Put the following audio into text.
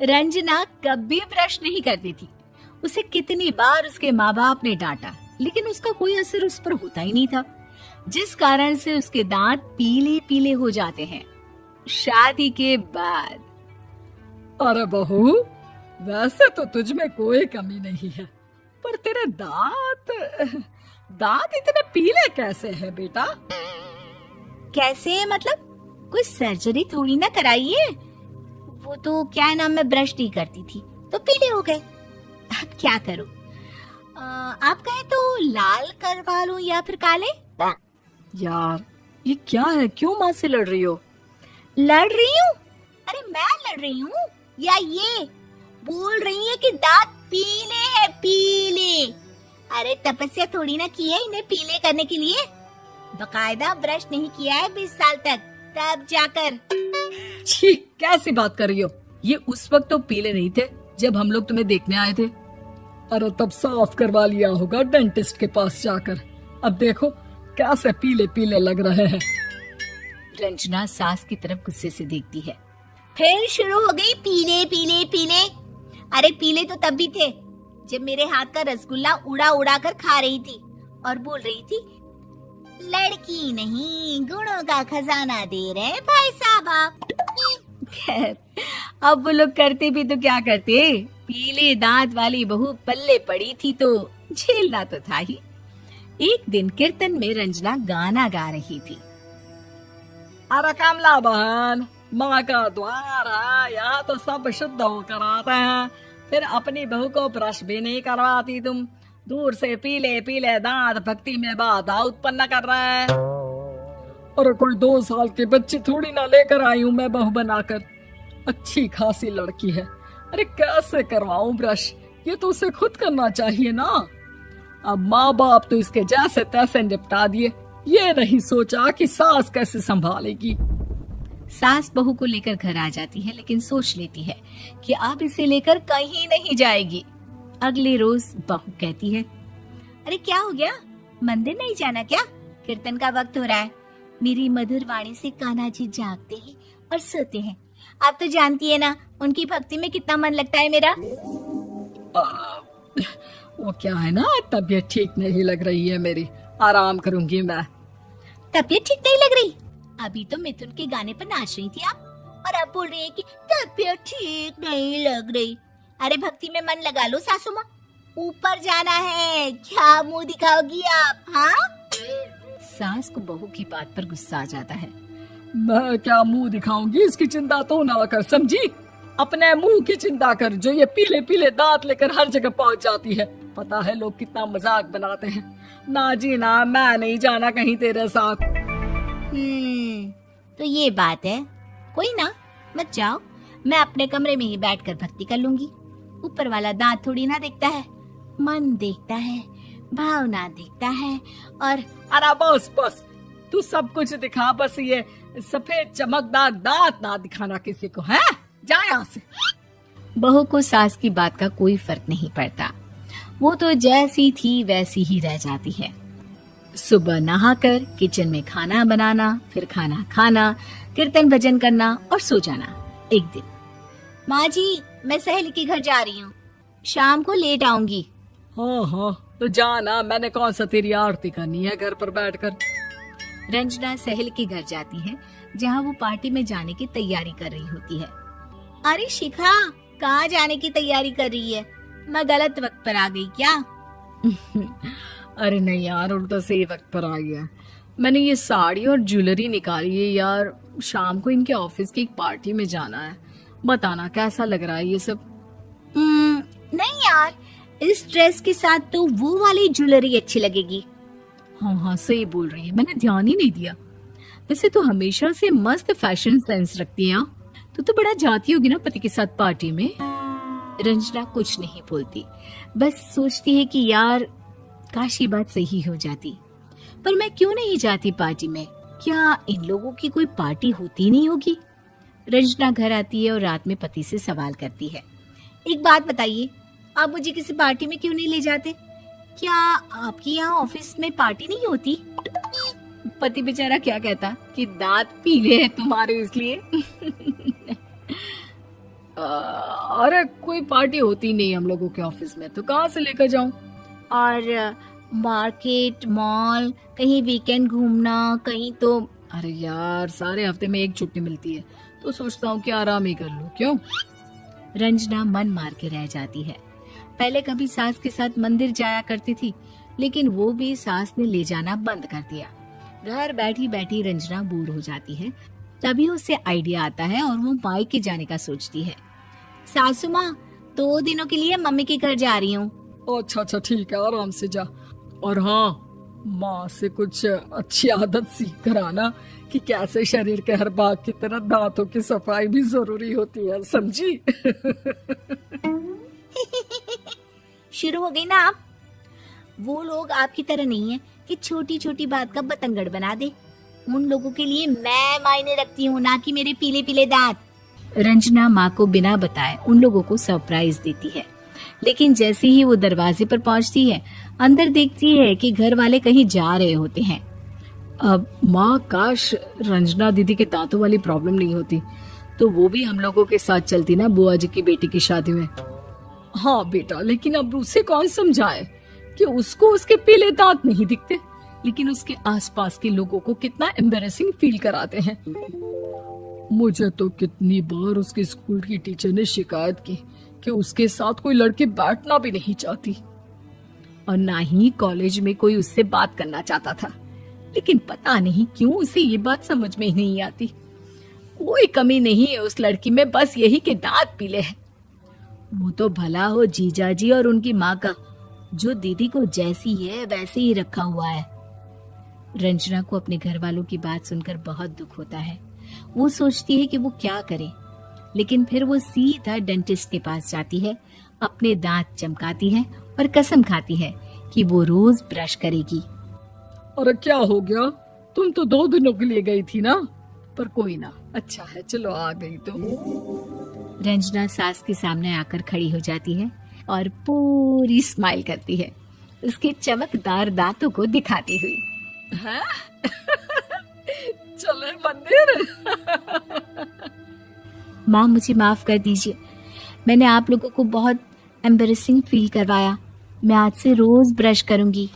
रंजना कभी ब्रश नहीं करती थी। उसे कितनी बार उसके माँ बाप ने डांटा, लेकिन उसका कोई असर उस पर होता ही नहीं था, जिस कारण से उसके दांत पीले पीले हो जाते हैं। शादी के बाद अरे बहू, वैसे तो तुझ में कोई कमी नहीं है, पर तेरे दांत इतने पीले कैसे हैं बेटा? कैसे मतलब? कोई सर्जरी थोड़ी ना कराइए। वो तो क्या नाम, मैं ब्रश नहीं करती थी तो पीले हो गए। अब क्या करूं? आप कहें तो लाल करवा लूं या फिर काले? यार ये क्या है, क्यों माँ से लड़ रही हो? लड़ रही हूँ? अरे मैं लड़ रही हूँ या ये बोल रही है कि दांत पीले हैं, पीले। अरे तपस्या थोड़ी ना की है इन्हें पीले करने के लिए। बकायदा ब्रश नहीं किया है 20 साल तक, तब जाकर। छी, कैसी बात कर रही हो? ये उस वक्त तो पीले नहीं थे जब हम लोग तुम्हें देखने आए थे। अरे तब साफ करवा लिया होगा डेंटिस्ट के पास जाकर। अब देखो कैसे पीले पीले लग रहे हैं। रंजना सास की तरफ गुस्से से देखती है। फिर शुरू हो गई पीले पीले पीले। अरे पीले तो तब भी थे जब मेरे हाथ का रसगुल्ला उड़ा उड़ा कर खा रही थी और बोल रही थी, लड़की नहीं गुणों का खजाना दे रहे भाई साहब आप। खैर अब वो लोग करते भी तो क्या करते, पीले दांत वाली बहू पल्ले पड़ी थी तो झेलना तो था ही। एक दिन कीर्तन में रंजना गाना गा रही थी। अरे कमला बहन, माँ का द्वार है, यहाँ तो सब शुद्ध होकर आते हैं, फिर अपनी बहू को ब्रश भी नहीं करवाती तुम। दूर से पीले पीले दांत भक्ति में बाधा उत्पन्न कर रहे हैं। अरे कोई 2 साल के बच्चे थोड़ी ना लेकर आई हूँ मैं बहू बनाकर। अच्छी खासी लड़की है, अरे कैसे करवाऊं ब्रश? ये तो उसे खुद करना चाहिए ना। अब माँ बाप तो इसके जैसे तैसे निपटा दिए, ये नहीं सोचा कि सास कैसे संभालेगी। सास बहू को लेकर घर आ जाती है, लेकिन सोच लेती है कि अब इसे लेकर कहीं नहीं जाएगी। अगले रोज बहू कहती है, अरे क्या हो गया, मंदिर नहीं जाना क्या? कीर्तन का वक्त हो रहा है। मेरी मधुर वाणी से कान्हा जी जागते हैं और सोते हैं। आप तो जानती है ना उनकी भक्ति में कितना मन लगता है मेरा। वो क्या है ना, तबीयत ठीक नहीं लग रही है मेरी, आराम करूंगी मैं। तबीयत ठीक नहीं लग रही? अभी तो मिथुन के गाने पर नाच रही थी आप, और अब बोल रही है कि तबीयत ठीक नहीं लग रही। अरे भक्ति में मन लगा लो सासू माँ, ऊपर जाना है, क्या मुंह दिखाओगी आप? हाँ? सास को बहू की बात पर गुस्सा आ जाता है। मैं क्या मुंह दिखाऊंगी, इसकी चिंता तो ना कर, समझी? अपने मुंह की चिंता कर, जो ये पीले पीले दांत लेकर हर जगह पहुंच जाती है। पता है लोग कितना मजाक बनाते हैं। ना जी ना, मैं नहीं जाना कहीं तेरे साथ। तो ये बात है। कोई ना, मत जाओ, मैं अपने कमरे में ही बैठकर भक्ति कर लूंगी। ऊपर वाला दांत थोड़ी ना देखता है, मन देखता है, भावना देखता है। और अरे बस बस, तू सब कुछ दिखा, बस ये सफेद चमकदार दांत ना दिखाना किसी को, है? जा यहाँ से। बहू को सास की बात का कोई फर्क नहीं पड़ता, वो तो जैसी थी वैसी ही रह जाती है। सुबह नहाकर किचन में खाना बनाना, फिर खाना खाना, कीर्तन भजन करना और सो जाना। एक दिन, माँ जी मैं सहेली के घर जा रही हूँ, शाम को लेट आऊंगी। हाँ हाँ तो जाना, मैंने कौन सा तेरी आरती करनी है घर पर बैठकर। रंजना सहेली के घर जाती है, जहाँ वो पार्टी में जाने की तैयारी कर रही होती है। अरे शिखा, कहाँ जाने की तैयारी कर रही है? मैं गलत वक्त पर आ गई क्या? अरे नहीं यार, उल्टा सही वक्त पर आ गया। मैंने ये साड़ी और ज्वेलरी निकाली है यार, शाम को इनके ऑफिस की एक पार्टी में जाना है। बताना कैसा लग रहा है ये सब? नहीं यार, इस ड्रेस के साथ तो वो वाली ज्वेलरी अच्छी लगेगी। हाँ हाँ सही बोल रही है, मैंने ध्यान ही नहीं दिया। वैसे तो हमेशा से मस्त फैशन सेंस रखती है। तो बड़ा जाती होगी ना पति के साथ पार्टी में। रंजना कुछ नहीं बोलती, बस सोचती है कि यार काश ये बात सही हो जाती। पर मैं क्यों नहीं जाती पार्टी में? क्या इन लोगों की कोई पार्टी होती नहीं होगी? रंजना घर आती है और रात में पति से सवाल करती है, एक बात बताइए, आप मुझे किसी पार्टी में क्यों नहीं ले जाते? क्या आपके यहाँ ऑफिस में पार्टी नहीं होती? पति बेचारा क्या कहता कि दांत पीले हैं तुम्हारे इसलिए। अरे कोई पार्टी होती नहीं हम लोगों के ऑफिस में, तो कहाँ से लेकर जाऊं? और मार्केट, मॉल, कहीं वीकेंड घूमना, कहीं तो। अरे यार, सारे हफ्ते में एक छुट्टी मिलती है, तो सोचता हूँ कि आराम ही कर लूं। क्यों? रंजना मन मार के रह जाती है। पहले कभी सास के साथ मंदिर जाया करती थी, लेकिन वो भी सास ने ले जाना बंद कर दिया। घर बैठी बैठी रंजना बोर हो जाती है। तभी उसे आइडिया आता है और वो मायके जाने का सोचती है। सासू माँ, 2 दिनों के लिए मम्मी के घर जा रही हूँ। अच्छा अच्छा, ठीक है, आराम से जा। और हाँ, माँ से कुछ अच्छी आदत सीख कर आना कि कैसे शरीर के हर भाग की तरह दांतों की सफाई भी जरूरी होती है, समझी? शुरू हो गई ना आप। वो लोग आपकी तरह नहीं है कि छोटी छोटी बात का बतंगड़ बना दे। उन लोगों के लिए मैं मायने रखती हूँ, ना कि मेरे पीले पीले दांत। रंजना माँ को बिना बताए उन लोगों को सरप्राइज देती है, लेकिन जैसे ही वो दरवाजे पर पहुंचती है, अंदर देखती है कि घर वाले कहीं जा रहे होते हैं। अब माँ, काश रंजना दीदी के दांतों वाली प्रॉब्लम नहीं होती, तो वो भी हम लोगों के साथ चलती ना बुआ जी की बेटी की शादी में। हाँ बेटा, लेकिन अब उसे कौन समझाए कि उसको उसके पीले दांत नहीं दिखते, लेकिन उसके आसपास के लोगों को कितना एम्बैरेसिंग फील कराते हैं। मुझे तो कितनी बार उसके स्कूल की टीचर ने शिकायत की कि उसके साथ कोई लड़की बैठना भी नहीं चाहती, और ना ही कॉलेज में कोई उससे बात करना चाहता था। लेकिन पता नहीं क्यों उसे ये बात समझ में ही नहीं आती। कोई कमी नहीं है उस लड़की में, बस यही कि दांत पीले हैं। वो तो भला हो जीजा जी और उनकी माँ का, जो दीदी को जैसी है वैसे ही रखा हुआ है। रंजना को अपने घर वालों की बात सुनकर बहुत दुख होता है। वो सोचती है कि वो क्या करे, लेकिन फिर वो सीधा डेंटिस्ट के पास जाती है, अपने दांत चमकाती है और कसम खाती है कि वो रोज ब्रश करेगी। अरे क्या हो गया? तुम तो 2 दिनों के लिए गई थी ना, पर कोई ना, अच्छा है, चलो आ गई तो। रंजना सास के सामने आकर खड़ी हो जाती है और पूरी स्माइल करती है, उसके चमकदार दांतों को दिखाती हुई। हैं? चले मंदिर? माँ, मुझे माफ कर दीजिए, मैंने आप लोगों को बहुत एम्बैरेसिंग फील करवाया। मैं आज से रोज ब्रश करूंगी।